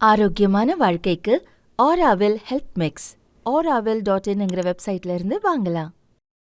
ஆரோக்கியமான வாழ்க்கைக்கு Aaravil health mix auravil.in வெப்சைட்ல இருந்து வாங்கலாம்.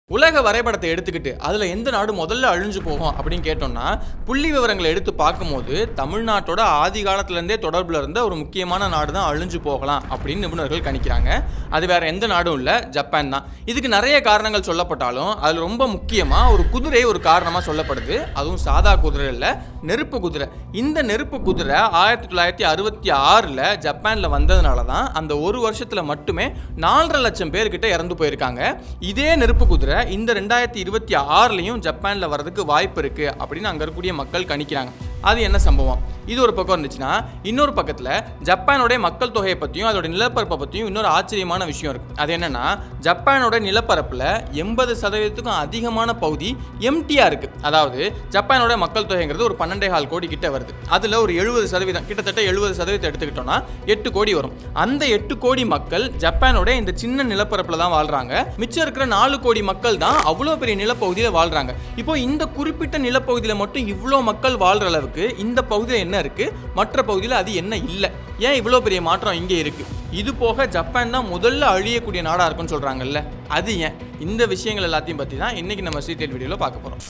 உலக வரைபடத்தை எடுத்துக்கிட்டு அதில் எந்த நாடு முதல்ல அழிஞ்சு போகும் அப்படின்னு கேட்டோம்னா, புள்ளி விவரங்களை எடுத்து பார்க்கும்போது தமிழ்நாட்டோட ஆதி காலத்திலேருந்தே தொடர்பில் இருந்த ஒரு முக்கியமான நாடு தான் அழிஞ்சு போகலாம் அப்படின்னு நிபுணர்கள் கணிக்கிறாங்க. அது வேற எந்த நாடும் இல்லை, ஜப்பான் தான். இதுக்கு நிறைய காரணங்கள் சொல்லப்பட்டாலும் அதில் ரொம்ப முக்கியமாக ஒரு குதிரை ஒரு காரணமாக சொல்லப்படுது. அதுவும் சாதா குதிரை இல்லை, நெருப்பு குதிரை. இந்த நெருப்பு குதிரை 1966 ஜப்பானில் வந்ததுனால தான் அந்த ஒரு வருஷத்தில் மட்டுமே 4.5 லட்சம் பேர்கிட்ட இறந்து போயிருக்காங்க. இதே நெருப்பு குதிரை இந்த 2026 ஜப்பான்ல வரதுக்கு வாய்ப்பு இருக்கு அப்படின்னு அங்க இருக்கக்கூடிய மக்கள் கணிக்கிறாங்க. அது என்ன சம்பவம்? இது ஒரு பக்கம் இருந்துச்சுன்னா, இன்னொரு பக்கத்தில் ஜப்பானோட மக்கள் தொகையை பற்றியும் அதோட நிலப்பரப்பை பற்றியும் இன்னொரு ஆச்சரியமான விஷயம் இருக்கு. அது என்னன்னா, ஜப்பானோட நிலப்பரப்பில் 80% அதிகமான பகுதி எம்டியா இருக்கு. அதாவது ஜப்பானோட மக்கள் தொகைங்கிறது ஒரு 12.4 கோடி கிட்ட வருது. அதில் ஒரு 70%, கிட்டத்தட்ட 70% எடுத்துக்கிட்டோம்னா 8 கோடி வரும். அந்த 8 கோடி மக்கள் ஜப்பானோட இந்த சின்ன நிலப்பரப்பில் தான் வாழ்றாங்க. மிச்சம் இருக்கிற 4 கோடி மக்கள் தான் அவ்வளோ பெரிய நிலப்பகுதியில் வாழ்றாங்க. இப்போ இந்த குறிப்பிட்ட நிலப்பகுதியில் மட்டும் இவ்வளோ மக்கள் வாழ்ற அளவுக்கு இந்த பகுதியில் என்ன இருக்கு, மற்ற பகுதியில் அது என்ன இல்லை? ஏன் இவ்வளோ பெரிய மாற்றம் இங்கே இருக்கு? இது போக ஜப்பான் தான் முதல்ல அழியக்கூடிய நாடாக இருக்குன்னு சொல்றாங்கல்ல, அது ஏன்? இந்த விஷயங்கள் எல்லாத்தையும் பற்றி தான் இன்னைக்கு நம்ம டீடைல் வீடியோவில் பார்க்க போகிறோம்.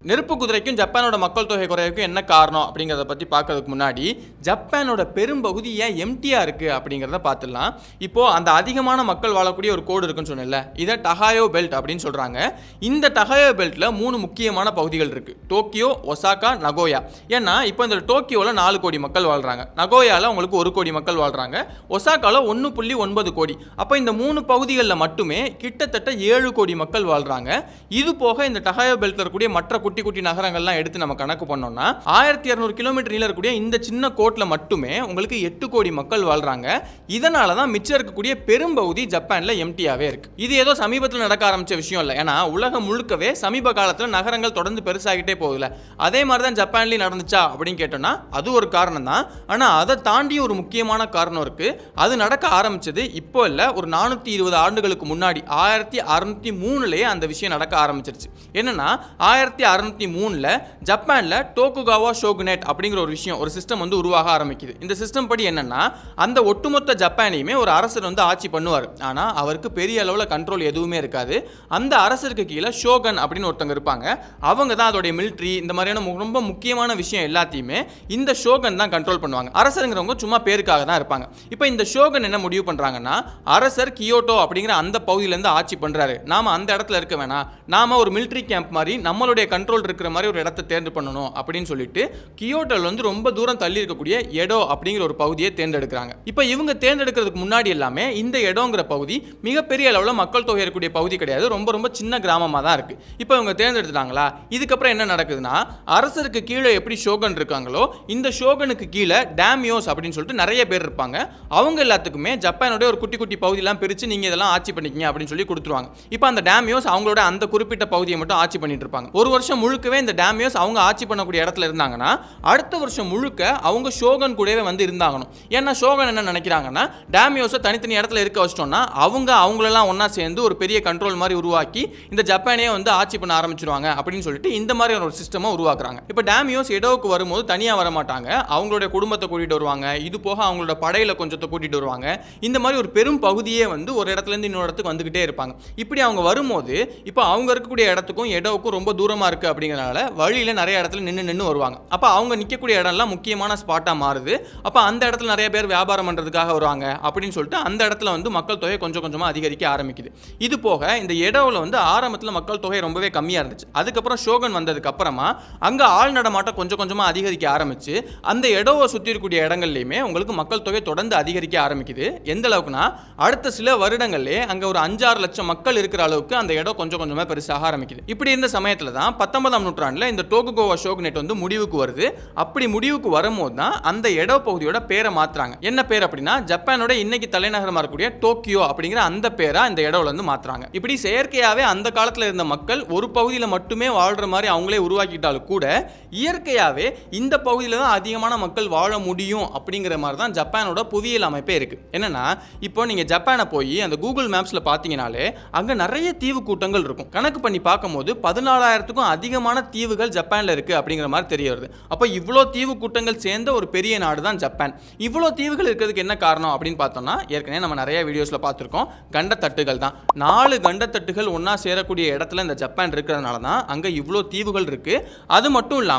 நெருப்பு குதிரைக்கும் ஜப்பானோட மக்கள் தொகை குறைவுக்கும் என்ன காரணம் அப்படிங்கிறத பற்றி பார்க்கறதுக்கு முன்னாடி, ஜப்பானோட பெரும்பகுதி ஏன் எம்டியா இருக்குது அப்படிங்கிறத பார்த்துடலாம். இப்போது அந்த அதிகமான மக்கள் வாழக்கூடிய ஒரு கோடு இருக்குன்னு சொன்னேன்ல, இதை டகாயோ பெல்ட் அப்படின்னு சொல்கிறாங்க. இந்த டகாயோ பெல்ட்டில் 3 முக்கியமான பகுதிகள் இருக்குது: டோக்கியோ, ஒசாகா, நகோயா. ஏன்னா இப்போ இந்த டோக்கியோவில் 4 கோடி மக்கள் வாழ்கிறாங்க, நகோயாவில் உங்களுக்கு 1 கோடி மக்கள் வாழ்கிறாங்க, ஒசாகாவில் 1.9 கோடி. அப்போ இந்த 3 பகுதிகளில் மட்டுமே கிட்டத்தட்ட 7 கோடி மக்கள் வாழ்கிறாங்க. இது போக இந்த டகாயோ பெல்ட்டில் இருக்கக்கூடிய மற்ற குட்டி குட்டி நகரங்கள்லாம் எடுத்து நம்ம கணக்கு பண்ணோம்னா 1200 கிலோமீட்டர் நீளம் இருக்கக்கூடிய இந்த சின்ன கோட்ல மட்டுமே உங்களுக்கு 8 கோடி மக்கள் வாழ்றாங்க. இதனால தான் மிச்சம் இருக்கக்கூடிய பெரும்பகுதி ஜப்பான்ல எம்டியாவே இருக்கு. இது ஏதோ சமீபத்தில் நடக்க ஆரம்பிச்ச விஷயம் இல்லை. ஏன்னா உலகம் முழுக்கவே சமீப காலத்தில் நகரங்கள் தொடர்ந்து பெருசாகிட்டே போகுதுல. அதே மாதிரி தான் ஜப்பான்லயும் நடந்துச்சா அப்படின்னு கேட்டோம்னா அது ஒரு காரணம் தான். ஆனால் அதை தாண்டி ஒரு முக்கியமான காரணம் இருக்கு. அது நடக்க ஆரம்பிச்சது இப்போ இல்லை, ஒரு 420 ஆண்டுகளுக்கு முன்னாடி 1603 அந்த விஷயம் நடக்க ஆரம்பிச்சிருச்சு. என்னன்னா 1603 ஜப்பான்ல டோகுகாவா ஷோகுனேட் அப்படிங்கிற ஒரு விஷயம், ஒரு சிஸ்டம் வந்து உருவாக ஆரம்பிக்குது. இந்த சிஸ்டம் படி என்னன்னா, அந்த ஒட்டுமொத்த ஜப்பானையுமே ஒரு அரசர் வந்து ஆட்சி பண்ணுவார். ஆனா அவருக்கு பெரிய அளவில் கண்ட்ரோல் எதுவுமே இருக்காது. அந்த அரசருக்கு கீழே ஷோகன் அப்படின்னு ஒருத்தங்க இருப்பாங்க. அவங்க தான் அதோடைய மிலிட்ரி, இந்த மாதிரியான ரொம்ப முக்கியமான விஷயம் எல்லாத்தையுமே இந்த ஷோகன் தான் கண்ட்ரோல் பண்ணுவாங்க. அரசருங்கிறவங்க சும்மா பேருக்காக தான் இருப்பாங்க. இப்போ இந்த ஷோகன் என்ன முடிவு பண்றாங்கன்னா, அரசர் கியோட்டோ அப்படிங்கிற அந்த பகுதியிலேருந்து ஆட்சி பண்றாரு, நாம அந்த இடத்துல இருக்க வேணாம், நாம ஒரு மிலிட்ரி கேம்ப் மாதிரி நம்மளுடைய கண்ட்ரோல் இருக்கிற மாதிரி ஒரு இடத்தை தேர்ந்து பண்ணணும் அப்படின்னு சொல்லிட்டு கியோட்டோல வந்து ரொம்ப தூரம் தள்ளி இருக்கக்கூடிய எடோ அப்படிங்கிற ஒரு பகுதியை தேர்ந்தெடுக்கிறாங்க. இப்போ இவங்க தேர்ந்தெடுக்கிறதுக்கு முன்னாடி எல்லாமே இந்த எடோங்கிற பகுதி மிகப்பெரிய அளவில் மக்கள் தொகை இருக்கக்கூடிய பகுதி கிடையாது, ரொம்ப சின்ன கிராமமாக தான் இருக்கு. இப்போ இவங்க தேர்ந்தெடுத்துட்டாங்களா, இதுக்கப்புறம் என்ன நடக்குதுன்னா, அரசருக்கு கீழே எப்படி ஷோகன் இருக்காங்களோ இந்த ஷோகனுக்கு கீழே டேமியோஸ் அப்படின்னு சொல்லிட்டு நிறைய பேர் இருப்பாங்க. அவங்க எல்லாத்துக்குமே ஜப்பானோட ஒரு குட்டி குட்டி பகுதியெல்லாம் பிரித்து நீங்கள் இதெல்லாம் ஆட்சி பண்ணிக்கிங்க அப்படின்னு சொல்லி கொடுத்துருவாங்க. இப்போ அந்த டேமியோஸ் அவங்களோட அந்த குறிப்பிட்ட பகுதியை மட்டும் ஆட்சி பண்ணிட்டு இருப்பாங்க. ஒரு வருஷம் முழுக்கவே இந்த டேமியோஸ் அவங்க ஆட்சி பண்ணக்கூடிய இடத்துல இருந்தாங்கன்னா அடுத்த வருஷம் முழுக்க அவங்க ஷோகன் கூடவே வந்து இருந்தாங்கணும். ஏன்னா ஷோகன் என்ன நினைக்கிறாங்கன்னா, டேமியோஸை தனித்தனி இடத்துல இருக்க வச்சிட்டோம்னா அவங்களெல்லாம் ஒன்றா சேர்ந்து ஒரு பெரிய கண்ட்ரோல் மாதிரி உருவாக்கி இந்த ஜப்பானையே வந்து ஆட்சி பண்ண ஆரம்பிச்சிருவாங்க அப்படின்னு சொல்லிட்டு இந்த மாதிரி ஒரு சிஸ்டமாக உருவாக்குறாங்க. இப்போ டேமியோஸ் எடோவுக்கு வரும்போது தனியாக வர மாட்டாங்க, அவங்களுடைய குடும்பத்தை கூட்டிகிட்டு வருவாங்க. இது போக அவங்களோட படையில கொஞ்சத்தை கூட்டிகிட்டு வருவாங்க. இந்த மாதிரி ஒரு பெரும் பகுதியே வந்து ஒரு இடத்துலேருந்து இன்னொரு இடத்துக்கு வந்துகிட்டே இருப்பாங்க. இப்படி அவங்க வரும்போது இப்போ அவங்க இருக்கக்கூடிய இடத்துக்கும் எடோவுக்கும் ரொம்ப தூரமாக இருக்குது அப்படிங்கிறனால வழியில் நிறைய இடத்துல நின்று வருவாங்க. அப்போ அவங்க நிற்கக்கூடிய இடம்லாம் முக்கியமான ஸ்பாட்டாக மாறுது. அப்போ அந்த இடத்துல நிறைய பேர் வியாபாரம் பண்ணுறதுக்காக வருவாங்க அப்படின்னு சொல்லிட்டு அந்த இடத்துல வந்து மக்கள் தொகை கொஞ்சம் கொஞ்சமாக அதிகரிக்க ஆரம்பிக்குது. இது போக இந்த இடத்துல வந்து ஆரம்பத்தில் மக்கள் தொகை ரொம்பவே கம்மியாக இருந்துச்சு. அதுக்கப்புறம் ஷோகன் வந்ததுக்கு அப்புறமா அங்கே ஆள் நடமாட்டம் கொஞ்சம் கொஞ்சமாக அதிகரிக்க ஆரம்பிச்சு அந்த இடவை சுற்றி இருக்கக்கூடிய இடங்கள்லையுமே உங்களுக்கு மக்கள் தொகை தொடர்ந்து அதிகரிக்க ஆரம்பிக்குது. எந்த அளவுக்குன்னா, அடுத்த சில வருடங்கள்லேயே அங்கே ஒரு 5-6 லட்சம் மக்கள் இருக்கிற அளவுக்கு அந்த இடம் கொஞ்சம் கொஞ்சமாக பெருசாக ஆரம்பிக்குது. இப்படி இருந்த சமயத்தில் தான் 19ஆம் நூற்றாண்டில் இந்த டோகுகோவா ஷோகுனேட் வந்து முடிவுக்கு வருது. அப்படி முடிவுக்கு வரும்போது தான் அந்த இட பகுதியோட பேரை மாத்துறாங்க. என்ன பேர் அப்படின்னா ஜப்பானோட இன்னைக்கு தலைநகரமா இருக்கக்கூடிய டோக்கியோ அப்படிங்கிற அந்த பேரா இந்த இடத்துல இருந்து மாத்துறாங்க. இப்படி செயற்கையாவே அந்த காலத்துல இருந்த மக்கள் ஒரு பகுதியில் மட்டுமே வாழ்ற மாதிரி அவங்களே உருவாக்கிட்டாலும் கூட இயற்கையாவே இந்த பகுதியில் தான் அதிகமான மக்கள் வாழ முடியும் அப்படிங்கிற மாதிரி தான் ஜப்பானோட புவியியல் அமைப்பே இருக்கு. என்னன்னா இப்போ நீங்க ஜப்பானை போய் அந்த கூகுள் மேப்ஸ்ல பாத்தீங்கன்னாலே அங்க நிறைய தீவு கூட்டங்கள் இருக்கும். கணக்கு பண்ணி பார்க்கும்போது 14,000க்கும் அதிகமான தீவுகள் ஜப்பான்ல இருக்கு அப்படிங்கிற மாதிரி தெரிய வருது. அப்போ இவ்வளோ தீவு கூட்டங்கள் சேர்ந்த ஒரு பெரிய நாடு தான் ஜப்பான். இவ்வளோ தீவுகள் இருக்கிறதுக்கு என்ன காரணம் அப்படின்னு பார்த்தோம்னா ஏற்கனவே நம்ம நிறைய வீடியோஸ்ல பார்த்துருக்கோம், கண்டத்தட்டுகள் தான். 4 கண்டத்தட்டுகள் ஒன்னா சேரக்கூடிய இடத்துல இந்த ஜப்பான் இருக்கிறதுனால தான் அங்க இவ்வளோ தீவுகள் இருக்கு. அது மட்டும் இல்லாம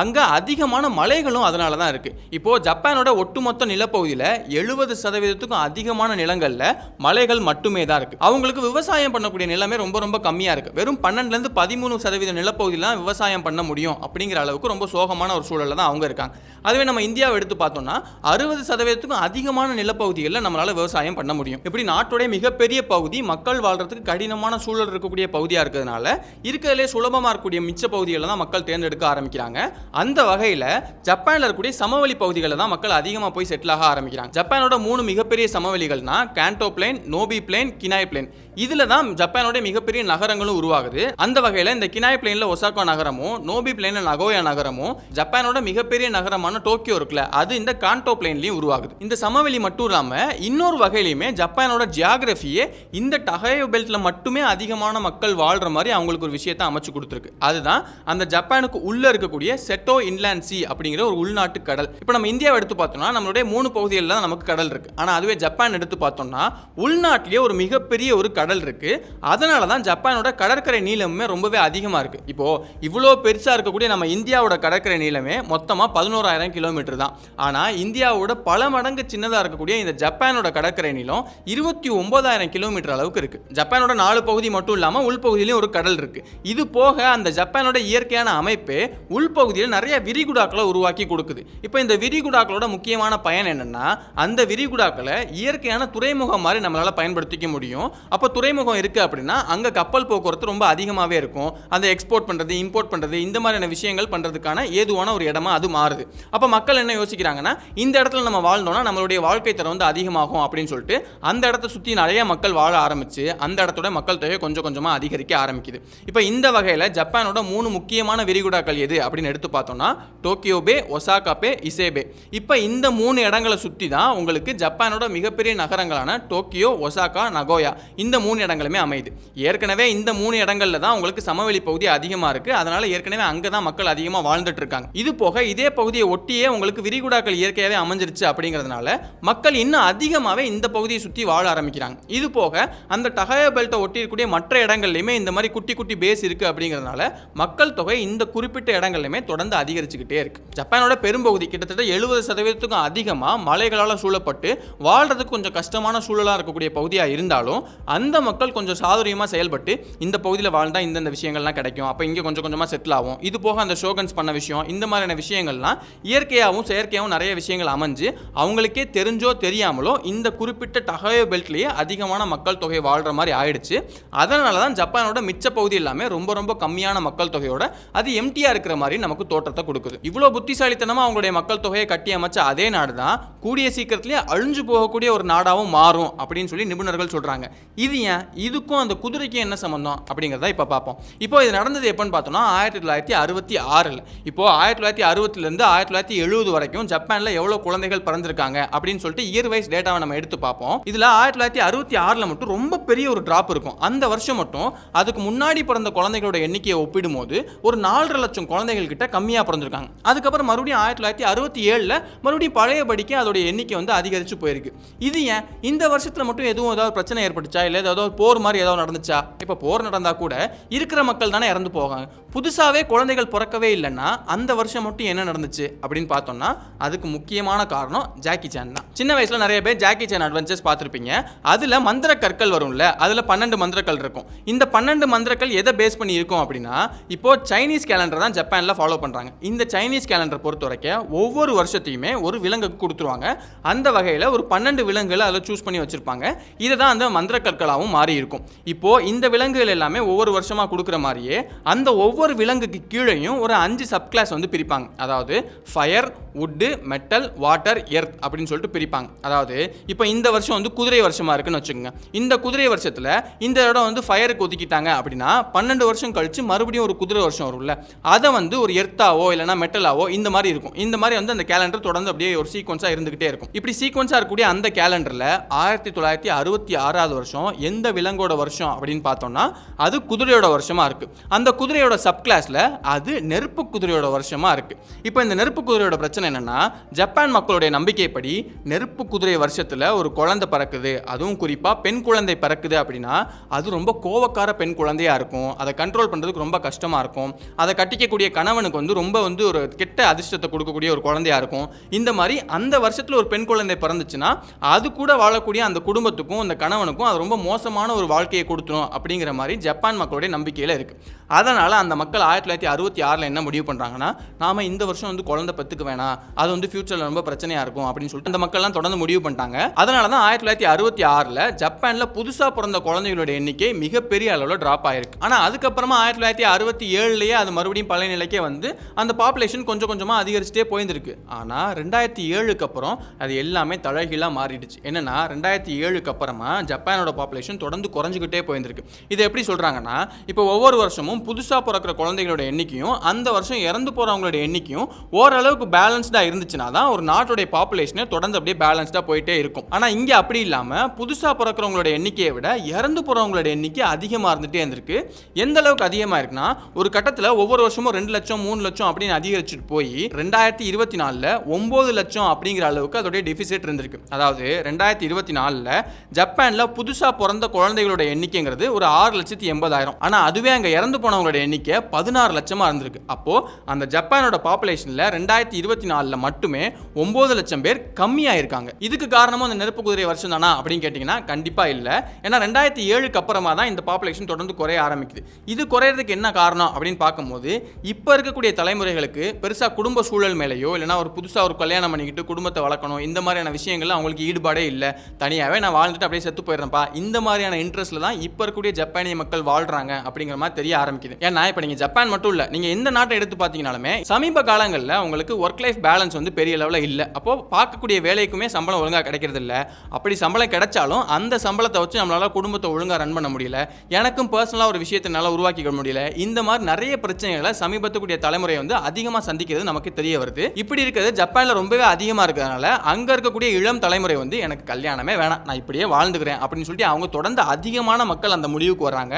அங்க அதிகமான மலைகளும் அதனால தான் இருக்கு. இப்போ ஜப்பானோட ஒட்டுமொத்த நிலப்பகுதியில் 70% அதிகமான நிலங்கள்ல மலைகள் மட்டுமே தான் இருக்கு. அவங்களுக்கு விவசாயம் பண்ணக்கூடிய நிலமே ரொம்ப ரொம்ப கம்மியா இருக்கு. வெறும் 12 to 13% நிலப்பகுதியில் தான் விவசாயம் பண்ண முடியும் அப்படிங்கிற அளவுக்கு ரொம்ப சோகமான ஒரு சூழல்ல தான் அவங்க இருக்காங்க. அதுவே நம்ம இந்தியாவை எடுத்து பார்த்தோம்னா 60%க்கும் அதிகமான நிலப்பகுதிகளில் நம்மளால விவசாயம் பண்ண முடியும். இப்படி நாட்டுடைய மிகப்பெரிய பகுதி மக்கள் வாழ்றதுக்கு கடினமான சூழல் இருக்கக்கூடிய பகுதியா இருக்கிறதுனால இருக்கிறதுலே சுலபமா இருக்கக்கூடிய மிச்ச பகுதிகளில் தான் மக்கள் தேர்ந்தெடுக்க ஆரம்பிக்கிறாங்க. அந்த வகையில் ஜப்பான்ல இருக்கக்கூடிய சமவெளி பகுதிகளில் தான் மக்கள் அதிகமாக போய் செட்டில் ஆக ஆரம்பிக்கிறாங்க. ஜப்பானோட 3 மிகப்பெரிய சமவெளிகள்னா கேண்டோ பிளேன், நோபி பிளேன், கினாய் பிளேன். இதுல தான் ஜப்பானோட மிகப்பெரிய நகரங்களும் உருவாகுது. அந்த வகையில் இந்த கினாய் பிளேன்ல ஒசாகா நகரமும், நோபி பிளேன்ல நகோயா நகரமும், ஜப்பானோட மிகப்பெரிய நகரமான டோக்கியோ இருக்குல்ல அது இந்த காண்டோ பிளேன்லயும் உருவாகுது. இந்த சமவெளி மட்டும் இல்லாம இன்னொரு வகையிலுமே ஜப்பானோட ஜியாகிரபியே இந்த டஹோயோ பெல்ட்ல மட்டுமே அதிகமான மக்கள் வாழ்ற மாதிரி அவங்களுக்கு ஒரு விஷயத்தை அமைச்சு கொடுத்துருக்கு. அதுதான் அந்த ஜப்பானுக்கு உள்ள இருக்கக்கூடிய செட்டோ இன்லாண்ட் சி அப்படிங்கிற ஒரு உள்நாட்டு கடல். இப்போ நம்ம இந்தியாவை எடுத்து பார்த்தோம்னா நம்மளுடைய 3 பகுதிகளில் தான் நமக்கு கடல் இருக்கு. ஆனா அதுவே ஜப்பான் எடுத்து பார்த்தோம்னா உள்நாட்டிலேயே ஒரு மிகப்பெரிய ஒரு கடல் இருக்கு. அதனால தான் ஜப்பானோட கடற்கரை நீளமே ரொம்பவே அதிகமா இருக்கு. இப்போ இவ்வளோ பெருசா இருக்கக்கூடிய நம்ம இந்தியாவோட கடற்கரை நீளமே மொத்தமா 11,000 கிலோமீட்டர் தான். ஆனா இந்தியாவோட பல மடங்கு சின்னதா இருக்கக்கூடிய இந்த ஜப்பானோட கடற்கரை நீளம் 29,000 கிலோமீட்டர் அளவுக்கு இருக்கு. ஜப்பானோட 4 பகுதி மட்டும் இல்லாம உள்பகுதியிலும் ஒரு கடல் இருக்கு. இது போக அந்த ஜப்பானோட இயற்கையான அமைப்பு உள்பகுதியில் நிறைய விரிகுடாக்களை உருவாக்கி கொடுக்குது. இப்போ இந்த விரிகுடாக்களோட முக்கியமான பயன் என்னன்னா அந்த விரிகுடாக்களை இயற்கையான துறைமுகம் மாதிரி நம்மளால பயன்படுத்திக்க முடியும். அப்போ துறைமுகம் இருக்கு அப்படின்னா அங்க கப்பல் போக்குவரத்து ரொம்ப அதிகமாகவே இருக்கும். அந்த எக்ஸ்போர்ட் பண்றது, இம்போர்ட் பண்றது, இந்த மாதிரியான விஷயங்கள் பண்றதுக்கான ஏதுவான ஒரு இடமா அது மாறுது. அப்போ மக்கள் என்ன யோசிக்கிறாங்கன்னா இந்த இடத்துல நம்ம வாழ்ந்தோம்னா நம்மளுடைய வாழ்க்கை தரம் வந்து அதிகமாகும் அப்படின்னு சொல்லிட்டு அந்த இடத்தை சுற்றி நிறைய மக்கள் வாழ ஆரம்பிச்சு அந்த இடத்தோட மக்கள் தொகை கொஞ்சம் கொஞ்சமாக அதிகரிக்க ஆரம்பிக்குது. இப்போ இந்த வகையில் ஜப்பானோட 3 முக்கியமான விரிகுடாக்கள் எது அப்படின்னு எடுத்து பார்த்தோம்னா டோக்கியோ பே, ஒசாகா பே, இசேபே. இப்போ இந்த 3 இடங்களை சுற்றி தான் உங்களுக்கு ஜப்பானோட மிகப்பெரிய நகரங்களான டோக்கியோ, ஒசாகா, நகோயா இந்த 3 இடங்களுமே அமையுது. ஏற்கனவே இந்த 3 இடங்கள்ல தான் உங்களுக்கு சமவெளி பகுதி அதிகமாக இருக்கு. அதனால ஏற்கனவே அங்கே தான் மக்கள் அதிகமாக வாழ்ந்துட்டு இருக்காங்க. இது போக இதே பகுதியை ஒட்டியே உங்களுக்கு விரிகுடாக்கள் இயற்கையாகவே அமைஞ்சிருச்சு அப்படிங்கிறதுனால மக்கள் இன்னும் அதிகமாகவே இந்த பகுதியை சுற்றி வாழ ஆரம்பிக்கிறாங்க. இது போக அந்த டஹோயோ பெல்ட்டை ஒட்டி இருக்கக்கூடிய மற்ற இடங்கள்லையுமே இந்த மாதிரி குட்டி குட்டி பேஸ் இருக்கு அப்படிங்கிறதுனால மக்கள் தொகை இந்த குறிப்பிட்ட இடங்கள்லையுமே தொடர்ந்து அதிகரிச்சுக்கிட்டே இருக்கு. ஜப்பானோட பெரும்பகுதி கிட்டத்தட்ட 70%க்கும் அதிகமாக மலைகளால் சூழப்பட்டு வாழ்றதுக்கு கொஞ்சம் கஷ்டமான சூழலாக இருக்கக்கூடிய பகுதியாக இருந்தாலும் அந்த மக்கள் கொஞ்சம் சாதுரியமாக செயல்பட்டு இந்த பகுதியில் வாழ்ந்தால் இந்தந்த விஷயங்கள்லாம் கிடைக்கும், அப்போ இங்கே கொஞ்சம் கொஞ்சமாக செட்டில் ஆகும். இது போக அந்த ஷோகன்ஸ் பண்ண விஷயம், இந்த மாதிரியான விஷயங்கள்லாம் இயற்கையாகவும் செயற்கையாகவும் நிறைய விஷயங்கள் அமைஞ்சு அவங்களுக்கே தெரிஞ்சோ தெரியாமலோ இந்த குறிப்பிட்ட டஹோயோ பெல்ட்லேயே அதிகமான மக்கள் தொகை வாழ்கிற மாதிரி ஆயிடுச்சு. அதனால தான் ஜப்பானோட மிச்ச பகுதி எல்லாமே ரொம்ப ரொம்ப கம்மியான மக்கள் தொகையோட அது எம்டியாக இருக்கிற மாதிரி நமக்கு தோற்றத்தை கொடுக்குது. இவ்வளோ புத்திசாலித்தனமாக அவங்களுடைய மக்கள் தொகையை கட்டி அமைச்ச அதே நாடு தான் கூடிய சீக்கிரத்திலேயே அழிஞ்சு போகக்கூடிய ஒரு நாடாகவும் மாறும் அப்படின்னு சொல்லி நிபுணர்கள் சொல்கிறாங்க. இது ஏன், இதுக்கும் அந்த குதிரைக்கும் என்ன சம்பந்தம் அப்படிங்கிறத இப்போ பார்ப்போம். இப்போ இது நடந்தது எப்போன்னு பார்த்தோம்னா 1966. இப்போ 1960 1970 வரைக்கும் ஜப்பானில் எவ்வளோ குழந்தைகள் பிறந்திருக்காங்க அப்படின்னு சொல்லிட்டு இயர் வைஸ் டேட்டாவை நம்ம எடுத்து பார்ப்போம். இதில் 1966 மட்டும் ரொம்ப பெரிய ஒரு டிராப் இருக்கும். அந்த வருஷம் மட்டும் அதுக்கு முன்னாடி பிறந்த குழந்தைகளோட எண்ணிக்கையை ஒப்பிடும்போது ஒரு 4.5 லட்சம் குழந்தைகள் கிட்ட கம்மியாக பிறந்திருக்காங்க. அதுக்கப்புறம் மறுபடியும் 1967 மறுபடியும் பழையபடிக்கு அதோட எண்ணிக்கை வந்து அதிகரித்து போயிருக்கு. இது ஏன், இந்த வருஷத்தில் மட்டும் எதுவும் ஏதாவது பிரச்சனை ஏற்பட்டுச்சா, இல்லை ஏதாவது போர் மாதிரி ஏதாவது நடந்துச்சா? இப்போ போர் நடந்தா கூட இருக்கிற மக்கள் தானே இறந்து போகாங்க. புதுசாகவே குழந்தைகள் பிறக்கவே இல்லைன்னா அந்த வருஷம் மட்டும் என்ன நடந்துச்சு அப்படின்னு பார்த்தோம்னா அதுக்கு முக்கியமான காரணம் ஜாக்கி சான் தான். சின்ன வயசில் நிறைய பேர் ஜாக்கி சான் அட்வென்ச்சர்ஸ் பார்த்துருப்பீங்க. அதில் மந்திர கற்கள் வரும்ல, அதில் 12 மந்திரக்கல் இருக்கும். இந்த 12 மந்திரக்கல் எதை பேஸ் பண்ணி இருக்கும் அப்படின்னா இப்போ சைனீஸ் கேலண்டர் தான் ஜப்பானில் ஃபாலோ பண்ணுறாங்க. இந்த சைனீஸ் கேலண்டர் பொறுத்த வரைக்கும் ஒவ்வொரு வருஷத்தையுமே ஒரு விலங்குக்கு கொடுத்துருவாங்க. அந்த வகையில் ஒரு 12 விலங்குகளை அதில் சூஸ் பண்ணி வச்சிருப்பாங்க. இதை தான் அந்த மந்திர கற்களாகவும் மாறி இருக்கும். இப்போ இந்த விலங்குகள் எல்லாமே ஒவ்வொரு வருஷமாக கொடுக்குற மாதிரியே அந்த ஒவ்வொரு விலங்குக்கு கீழேயும் ஒரு 5 சப் கிளாஸ் வந்து பிரிப்பாங்க. அதாவது fire, wood, metal, water, earth அப்படின்னு சொல்லிட்டு பிரிப்பாங்க. அதாவது இப்போ இந்த வருஷம் வந்து குதிரை வருஷமா இருக்குன்னு வச்சுக்கோங்க. இந்த குதிரை வருஷத்துல இந்த இடம் வந்து ஃபயருக்கு ஒதுக்கிட்டாங்க அப்படின்னா 12 வருஷம் கழிச்சு மறுபடியும் ஒரு குதிரை வருஷம் வரும்ல, அதை வந்து ஒரு எர்த்தாவோ இல்லைனா மெட்டலாவோ இந்த மாதிரி இருக்கும். இந்த மாதிரி வந்து அந்த கேலண்டர் தொடர்ந்து அப்படியே ஒரு சீக்வன்ஸாக இருந்துகிட்டே இருக்கும். இப்படி சீக்வன்ஸாக இருக்கக்கூடிய அந்த கேலண்டரில் 1966 வருஷம் எந்த விலங்கோட வருஷம் அப்படின்னு பார்த்தோம்னா அது குதிரையோட வருஷமா இருக்கு. அந்த குதிரையோட சப் கிளாஸ்ல அது நெருப்பு குதிரையோட வருஷமா இருக்கு. இப்போ இந்த நெருப்பு குதிரையோட பிரச்சனை என்னன்னா, ஜப்பான் மக்களுடைய நம்பிக்கைப்படி நெருப்பு குதிரை வருஷத்துல ஒரு குழந்தை பிறக்குது, அதுவும் குறிப்பா பெண் குழந்தை பிறக்குது அப்படின்னா அது ரொம்ப கோவக்கார பெண் குழந்தையா இருக்கும். அதை கண்ட்ரோல் பண்றதுக்கு ரொம்ப கஷ்டமா இருக்கும். அதை கட்டிக்கக்கூடிய கணவனுக்கு வந்து ரொம்ப வந்து ஒரு கெட்ட அதிர்ஷ்டத்தை கொடுக்கக்கூடிய ஒரு குழந்தையா இருக்கும். இந்த மாதிரி அந்த வருஷத்துல ஒரு பெண் குழந்தை பிறந்துச்சுன்னா அது கூட வாழக்கூடிய அந்த குடும்பத்துக்கும் அந்த கணவனுக்கும் அது ரொம்ப மோசமான ஒரு வாழ்க்கையை கொடுத்துரும் அப்படிங்கிற மாதிரி ஜப்பான் மக்களுடைய நம்பிக்கையில இருக்கு. அதனால அந்த மக்கள் 1966 என்ன முடிவு பண்றாங்கன்னா, நாம இந்த வருஷம் வந்து குழந்தை பெத்துக்க வேணாம், அது வந்து ஃபியூச்சர்ல ரொம்ப பிரச்சனையா இருக்கும் அப்படின்னு சொல்லிட்டு அந்த மக்கள்லாம் தொடர்ந்து முடிவு பண்ணிட்டாங்க. அதனால தான் 1966 ஜப்பான்ல புதுசா பிறந்த குழந்தைகளோட எண்ணிக்கை மிகப்பெரிய அளவில் டிராப் ஆயிருக்கு. ஆனா அதுக்கப்புறமா 1967லயே அது மறுபடியும் பழைய நிலைக்கே வந்து அந்த பாப்புலேஷன் கொஞ்சம் கொஞ்சமா அதிகரிச்சுட்டே போயிருந்திருக்கு. ஆனா 2007க்கு அப்புறம் அது எல்லாமே தலைகீழா மாறிடுச்சு. என்னன்னா 2007க்கு அப்புறமா ஜப்பானோட பாப்புலேஷன் தொடர்ந்து குறைஞ்சிக்கிட்டே போயிருந்திருக்கு. இதை எப்படி சொல்றாங்கன்னா, இப்போ ஒவ்வொரு வருஷமும் புதுசா பிறக்கிற குழந்தைகளோட எண்ணிக்கையும் அந்த வருஷம் இறந்து போறவங்களோட எண்ணிக்கையும் ஓரளவுக்கு பேலன்ஸ்டா இருந்துச்சுன்னா தான் ஒரு நாட்டுடைய பாப்புலேஷனே தொடர்ந்து அப்படியே பேலன்ஸ்டா போயிட்டே இருக்கும். ஆனா இங்க அப்படி இல்லாம புதுசா பிறக்கிறவங்களோட எண்ணிக்கையை விட இறந்து போறவங்களோட எண்ணிக்கை அதிகமா இருந்துட்டே இருந்திருக்கு. எந்த அளவுக்கு அதிகமா இருக்குன்னா, ஒரு கட்டத்துல ஒவ்வொரு வருஷமும் 2 லட்சம் 3 லட்சம் அப்படின்னு அதிகரிச்சுட்டு போய் 2024ல 9 லட்சம் அப்படிங்கிற அளவுக்கு அதோட டெபிசிட் இருந்திருக்கு. அதாவது 2024ல ஜப்பான்ல புதுசா பிறந்த குழந்தைகளோட எண்ணிக்கைங்கிறது ஒரு 6,80,000. ஆனா அதுவே அங்க இறந்து போனவங்களோட எண்ணிக்கை 16 லட்சமா இருந்திருக்கு. அப்போ அந்த ஜப்பானோட பாப்புலேஷன்ல 2024ல மட்டுமே 9 லட்சம் பேர் கம்மியாயிருக்காங்க. இதுக்கு காரணமும் அந்த நெருப்பு குதிரை வருஷம் தானா அப்படின்னு கேட்டீங்கன்னா கண்டிப்பா இல்ல. ஏன்னா 2007க்கு அப்புறமா தான் இந்த பாப்புலேஷன் தொடர்ந்து குறைய ஆரம்பிக்குது. இது குறையறதுக்கு என்ன காரணம் அப்படின்னு பார்க்கும்போது, இப்ப இருக்கக்கூடிய தலைமுறைகளுக்கு பெருசா குடும்ப சூழல் மேலேயோ இல்லைனா ஒரு புதுசா ஒரு கல்யாணம் பண்ணிக்கிட்டு குடும்பத்தை வளர்க்கணும் இந்த மாதிரியான விஷயங்கள்ல அவங்களுக்கு ஈடுபாடே இல்லை. தனியாவே நான் வாழ்ந்துட்டு அப்படியே செத்து போயிடுறேன்ப்பா, இந்த மாதிரியான இன்ட்ரெஸ்ட்ல தான் இப்ப இருக்கக்கூடிய ஜப்பானிய மக்கள் வாழ்றாங்க அப்படிங்கிற மாதிரி தெரிய ஆரம்பிக்குது. ஏன்னா இப்ப நீங்க ஜப்பான் மட்டும் இல்ல, நீங்க எந்த நாட்டை எடுத்து பார்த்தீங்கனாலுமே சமீப காலங்களில் உங்களுக்கு ஒர்க் லைஃப் பேலன்ஸ் வந்து பெரிய லெவலில் இல்லை. அப்போ பார்க்கக்கூடிய வேலைக்குமே சம்பளம் ஒழுங்காக கிடைக்கிறது இல்லை. அப்படி சம்பளம் கிடைச்சாலும் அந்த சம்பளத்தை வச்சு நம்மளால குடும்பத்தை ஒழுங்காக ரன் பண்ண முடியல, எனக்கும் பர்சனலாக ஒரு விஷயத்தை நல்லா உருவாக்கிக்க முடியல. இந்த மாதிரி நிறைய பிரச்சனைகளை சமீபத்துக்குரிய தலைமுறை வந்து அதிகமாக சந்திக்கிறது நமக்கு தெரிய வருது. இப்படி இருக்கிறது ஜப்பான்ல ரொம்பவே அதிகமாக இருக்கிறதுனால அங்க இருக்கக்கூடிய இளம் தலைமுறை வந்து எனக்கு கல்யாணமே வேணாம், நான் இப்படியே வாழ்ந்துக்கிறேன் அப்படின்னு சொல்லிட்டு அவங்க தொடர்ந்து அதிகமான மக்கள் அந்த முடிவுக்கு வர்றாங்க.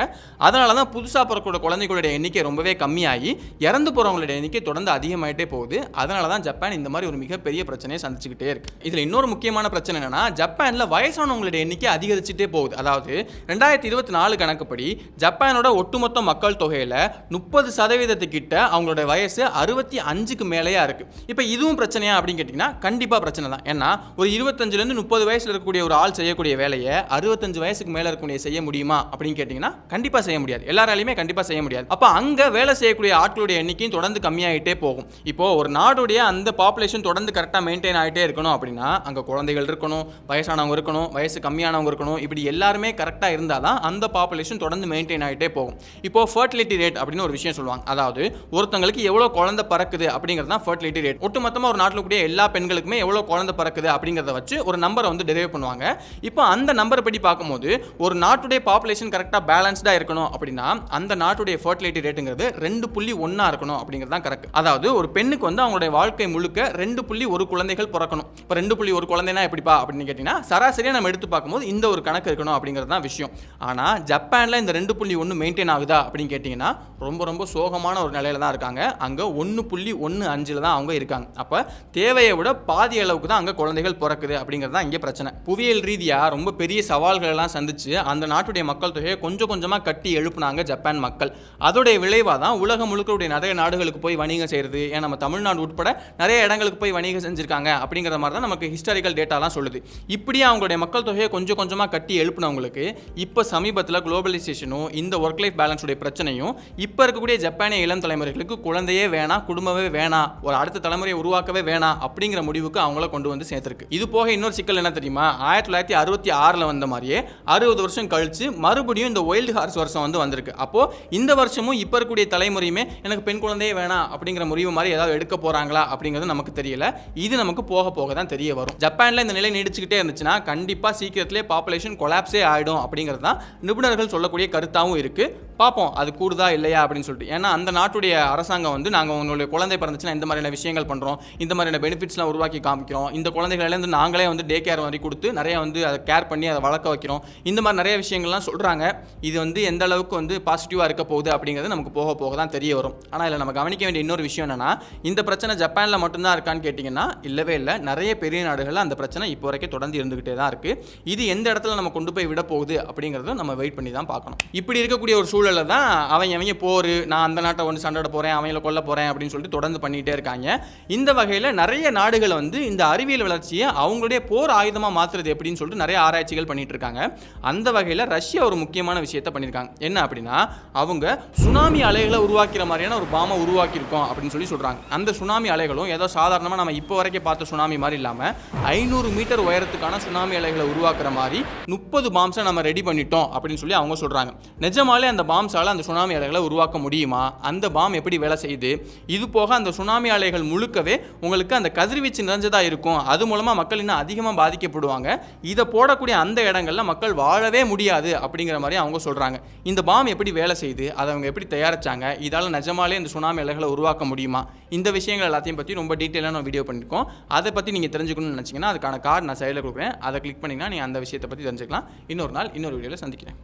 அதனால தான் புதுசாக பிறக்கக்கூடிய குழந்தைகளுடைய எண்ணிக்கை ரொம்பவே கம்மியாகி இறந்து போறவங்களுடைய எண்ணிக்கை தொடர்ந்து அதிகமாயிட்டே போகுது. அதனால தான் ஜப்பான் இந்த மாதிரி ஒரு மிகப்பெரிய பிரச்சனையை சந்திச்சுக்கிட்டே இருக்கு. இதுல இன்னொரு முக்கியமான பிரச்சனை என்னன்னா, ஜப்பான்ல வயசானவங்களுடைய எண்ணிக்கை அதிகரிச்சுட்டே போகுது. அதாவது 2024 கணக்குப்படி ஜப்பானோட ஒட்டுமொத்த மக்கள் தொகையில 30% கிட்ட அவங்களோட வயசு 65க்கு மேலேயா இருக்கு. இப்போ இதுவும் பிரச்சனையா அப்படின்னு கேட்டீங்கன்னா கண்டிப்பா பிரச்சனை தான். ஏன்னா ஒரு 25ல இருந்து 30 வயசுல இருக்கக்கூடிய ஒரு ஆள் செய்யக்கூடிய வேலையை 65 வயசுக்கு மேல இருக்கக்கூடிய செய்ய முடியுமா அப்படின்னு கேட்டீங்கன்னா கண்டிப்பா செய்ய முடியாது. எல்லாராலையுமே கண்டிப்பா செய்ய முடியாது. அப்ப அங்க வேலை செய்யக்கூடிய ஆட்களுடைய எண்ணிக்கையும் தொடர்ந்து கம்மியாயிட்டே போகும். இப்போ ஒரு நாடுடைய அந்த பாப்புலேஷன் தொடர்ந்து கரெக்டாக மெயின்டைன் ஆகிட்டே இருக்கணும் அப்படின்னா அங்கே குழந்தைகள் இருக்கணும், வயசானவங்க இருக்கணும், வயசு கம்மியானவங்க இருக்கணும். இப்படி எல்லாருமே கரெக்டாக இருந்தால் தான் அந்த பாப்புலேஷன் தொடர்ந்து மெயின்டைன் ஆகிட்டே போகும். இப்போ ஃபர்டிலிட்டி ரேட் அப்படின்னு ஒரு விஷயம் சொல்லுவாங்க. அதாவது ஒருத்தங்களுக்கு எவ்வளோ குழந்தை பறக்குது அப்படிங்கிறது தான் ஃபர்டிலிட்டி ரேட். ஒட்டுமொத்தமாக ஒரு நாட்டில் கூடிய எல்லா பெண்களுக்குமே எவ்வளோ குழந்தை பறக்குது அப்படிங்கிறத வச்சு ஒரு நம்பரை வந்து டெரைவ் பண்ணுவாங்க. இப்போ அந்த நம்பரை படி பார்க்கும்போது ஒரு நாட்டுடைய பாப்புலேஷன் கரெக்டாக பேலன்ஸ்டாக இருக்கணும் அப்படின்னா அந்த நாட்டுடைய ஃபர்டிலிட்டி ரேட்டுங்கிறது 2.1 இருக்கணும் அப்படிங்கிறது தான் கரெக்ட். அதாவது ஒரு பெண்ணுக்கு வந்து அவங்களுடைய வாழ்க்கை முழுக்க 2.1 குழந்தைகள் பிறக்கணும். இப்போ 2.1 குழந்தைனா எப்படிப்பா அப்படின்னு கேட்டீங்கன்னா சராசரியாக நம்ம எடுத்து பார்க்கும்போது இந்த ஒரு கணக்கு இருக்கணும் அப்படிங்கிறது தான் விஷயம். ஆனால் ஜப்பானில் இந்த 2.1 மெயின்டைன் ஆகுதா அப்படின்னு கேட்டிங்கன்னா ரொம்ப ரொம்ப சோகமான ஒரு நிலையில தான் இருக்காங்க. அங்கே 1.15 தான் அவங்க இருக்காங்க. அப்போ தேவையை விட பாதி அளவுக்கு தான் அங்கே குழந்தைகள் பிறக்குது அப்படிங்கிறது தான் இங்கே பிரச்சனை. புவியியல் ரீதியாக ரொம்ப பெரிய சவால்கள் எல்லாம் சந்திச்சு அந்த நாட்டுடைய மக்கள் தொகையை கொஞ்சம் கொஞ்சமாக கட்டி எழுப்புனாங்க ஜப்பான் மக்கள். அதோடைய விளைவாக தான் உலகம் முழுக்க நிறைய நாடுகளுக்கு போய் வணிகம் செய்கிறது. ஏன் நம்ம தமிழ்நாடு உட்பட நிறைய இடங்களுக்கு போய் வணிகம் செஞ்சிருக்காங்க அப்படிங்கிற மாதிரி தான் நமக்கு ஹிஸ்டாரிக்கல் டேட்டாலாம் சொல்லுது. இப்படியே அவங்களுடைய மக்கள் தொகையை கொஞ்சம் கொஞ்சமாக கட்டி எழுப்புனவங்களுக்கு இப்போ சமீபத்தில் குளோபலைசேஷனும் இந்த ஒர்க் லைஃப் பேலன்ஸுடைய பிரச்சனையும் இப்போ இருக்கக்கூடிய ஜப்பானிய இளம் தலைமுறைகளுக்கு குழந்தையே வேணாம், குடும்பமே வேணாம், ஒரு அடுத்த தலைமுறையை உருவாக்கவே வேணாம் அப்படிங்கிற முடிவுக்கு அவங்கள கொண்டு வந்து சேர்த்துருக்கு. இது போக இன்னொரு சிக்கல் என்ன தெரியுமா, 1966 வந்த மாதிரியே 60 வருஷம் கழிச்சு மறுபடியும் இந்த வைல்டு ஹார்ஸ் வருஷம் வந்து வந்திருக்கு. அப்போ இந்த வருஷம் வருஷமும் இப்போ இருக்கக்கூடிய தலைமுறையுமே எனக்கு பெண் குழந்தையே வேணாம் அப்படிங்கிற முடிவு மாதிரி ஏதாவது எடுக்க போகிறாங்களா அப்படிங்கிறது நமக்கு தெரியல. இது நமக்கு போக போக தான் தெரிய வரும். ஜப்பானில் இந்த நிலை நீடிச்சுக்கிட்டே இருந்துச்சுன்னா கண்டிப்பாக சீக்கிரத்திலே பாப்புலேஷன் கொலாப்ஸே ஆகிடும் அப்படிங்கிறது தான் நிபுணர்கள் சொல்லக்கூடிய கருத்தாகவும் இருக்குது. பார்ப்போம் அது கூடுதா இல்லையா அப்படின்னு சொல்லிட்டு. ஏன்னா அந்த நாட்டுடைய அரசாங்கம் வந்து நாங்கள் உங்களுடைய குழந்தை பிறந்துச்சுன்னா இந்த மாதிரியான விஷயங்கள் பண்ணுறோம், இந்த மாதிரியான பெனிஃபிட்ஸ்லாம் உருவாக்கி காமிக்கிறோம், இந்த குழந்தைகளேருந்து நாங்களே வந்து டே கேர் மாதிரி கொடுத்து நிறைய வந்து அதை கேர் பண்ணி அதை வளர்க்க வைக்கிறோம், இந்த மாதிரி நிறைய விஷயங்கள்லாம் சொல்கிறாங்க. இது வந்து எந்த அளவுக்கு வந்து பாசிட்டிவாக இருக்க போகுது அப்படிங்கிறது நமக்கு போக போக தான் தெரிய வரும். ஆனால் இதில் நம்ம கவனிக்க வேண்டிய இன்னொரு விஷயம் என்னன்னா, இந்த பிரச்சனை ஜப்பானில் மட்டும்தான் இருக்கான்னு கேட்டிங்கன்னா இல்லவே இல்லை. நிறைய பெரிய நாடுகளில் அந்த பிரச்சனை இப்போ வரைக்கும் தொடர்ந்து இருந்துகிட்டே தான் இருக்குது. இது எந்த இடத்துல நம்ம கொண்டு போய் விட போகுது அப்படிங்கிறத நம்ம வெயிட் பண்ணி தான் பார்க்கணும். இப்படி இருக்கக்கூடிய ஒரு சூழலில் தான் அவங்க போர், நான் அந்த நாட்டை வந்து சண்டை போகிறேன், அவங்கள கொல்ல போகிறேன் அப்படின்னு சொல்லிட்டு தொடர்ந்து பண்ணிகிட்டே இருக்காங்க. இந்த வகையில் நிறைய நாடுகள் வந்து இந்த அறிவியல் வளர்ச்சியை அவங்களுடைய போர் ஆயுதமாக மாற்றுறது எப்படின்னு சொல்லிட்டு நிறைய ஆராய்ச்சிகள் பண்ணிட்டு இருக்காங்க. அந்த வகையில் ரஷ்யா ஒரு முக்கியமான விஷயத்தை பண்ணியிருக்காங்க. என்ன அப்படின்னா, அவங்க சுனாமி அலைகளை உருவாக்கிற மாதிரியான ஒரு பாமை உருவாக்கியிருக்கோம் அப்படின்னு சொல்கிறாங்க. அந்த சுனாமி அலைகளும் ஏதோ சாதாரணமாக நம்ம இப்போ வரைக்கும் பார்த்த சுனாமி மாதிரி இல்லாமல் 500 மீட்டர் உயரத்துக்கான சுனாமி அலைகளை உருவாக்குற மாதிரி 30 பாம்ஸை நம்ம ரெடி பண்ணிட்டோம் அப்படின்னு சொல்லி அவங்க சொல்கிறாங்க. நிஜமாலே அந்த பாம்ஸால் அந்த சுனாமி அலைகளை உருவாக்க முடியுமா? அந்த பாம் எப்படி வேலை செய்யுது? இது போக அந்த சுனாமி அலைகள் முழுக்கவே உங்களுக்கு அந்த கதிர்வீச்சு நிறைஞ்சதாக இருக்கும். அது மூலமாக மக்கள் இன்னும் அதிகமாக பாதிக்கப்படுவாங்க. இதை போடக்கூடிய அந்த இடங்களில் மக்கள் வாழவே முடியாது அப்படிங்கிற மாதிரி அவங்க சொல்கிறாங்க. இந்த பாம் எப்படி வேலை செய்யுது, அதை அவங்க எப்படி தயாரிச்சாங்க, இதால் நிஜமாலே இந்த சுனாமி அலைகளை உருவாக்க முடியுமா? இந்த விஷயங்கள் எல்லாத்தையும் பற்றி ரொம்ப டீட்டெயிலான வீடியோ பண்ணியிருக்கோம். அதை பற்றி நீங்கள் தெரிஞ்சுக்கணும்னு நினச்சிங்கன்னா அதுக்கான கார்டு நான் சைடில் கொடுக்குறேன். அதை கிளிக் பண்ணிங்கன்னா நீங்கள் அந்த விஷயத்தை பற்றி தெரிஞ்சுக்கலாம். இன்னொரு நாள் இன்னொரு வீடியோவில் சந்திக்கிறேன்.